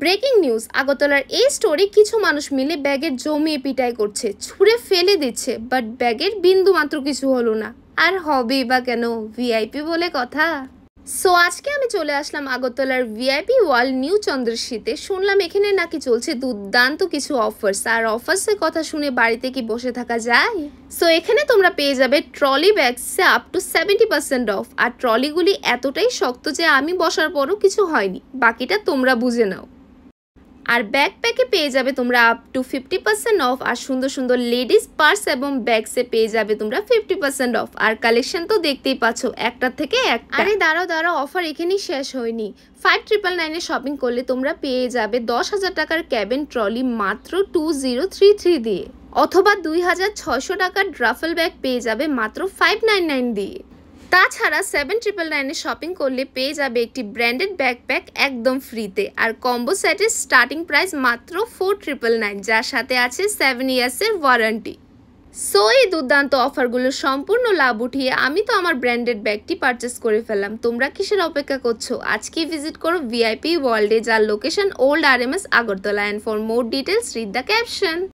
Breaking news, আগরতলার এই story কিছু মানুষ মিলে ব্যাগের জমিয়ে পিটাই করছে, ছুঁড়ে ফেলে দিচ্ছে, বাট ব্যাগের বিন্দু মাত্র কিছু হলো না। আর হবেই বা কেন, ভিআইপি বলে কথা। সো আজকে আমি চলে আসলাম আগরতলার ভিআইপি ওয়ার্ল্ড নিউ চন্দ্রশীতে। শুনলাম এখানে নাকি চলছে দুর্দান্ত কিছু অফার্স, আর অফার্সের কথা শুনে বাড়িতে কি বসে থাকা যায়? সো এখানে তোমরা পেয়ে যাবে ট্রলি ব্যাগসে আপ টু 70% অফ। আর ট্রলিগুলি এতটাই শক্ত যে আমি বসার পরও কিছু হয়নি, বাকিটা তোমরা বুঝে নাও। আর ব্যাকপ্যাকে পেয়ে যাবে তোমরা আপ টু 50% অফ। আর সুন্দর সুন্দর লেডিস পার্স এবং ব্যাগসে পেয়ে যাবে তোমরা 50% অফ। আর কালেকশন তো দেখতেই পাচ্ছ, একটার থেকে একটা। আরে দাঁড়াও, অফার এখানেই শেষ হয়নি। 5999 এ শপিং করলে তোমরা পেয়ে যাবে 10,000 টাকার ক্যাবিন ট্রলি মাত্র 2033 দিয়ে, অথবা 2,600 টাকার ড্রাফেল ব্যাগ পেয়ে যাবে মাত্র 599 দিয়ে। তাছাড়া 7999 এ শপিং করলে পেয়ে যাবে একটি ব্র্যান্ডেড ব্যাকপ্যাক একদম ফ্রিতে। আর কম্বো সেটের স্টার্টিং প্রাইস মাত্র 4999, যার সাথে আছে 7 ইয়ার্সের ওয়ারেন্টি। সো এই দুর্দান্ত অফারগুলো সম্পূর্ণ লাভ উঠিয়ে আমি তো আমার ব্র্যান্ডেড ব্যাগটি পারচেস করে ফেললাম। তোমরা কিসের অপেক্ষা করছো? আজকেই ভিজিট করো ভিআইপি ওয়ার্ল্ডে, যার location old RMS Agartala. And for more details read the caption.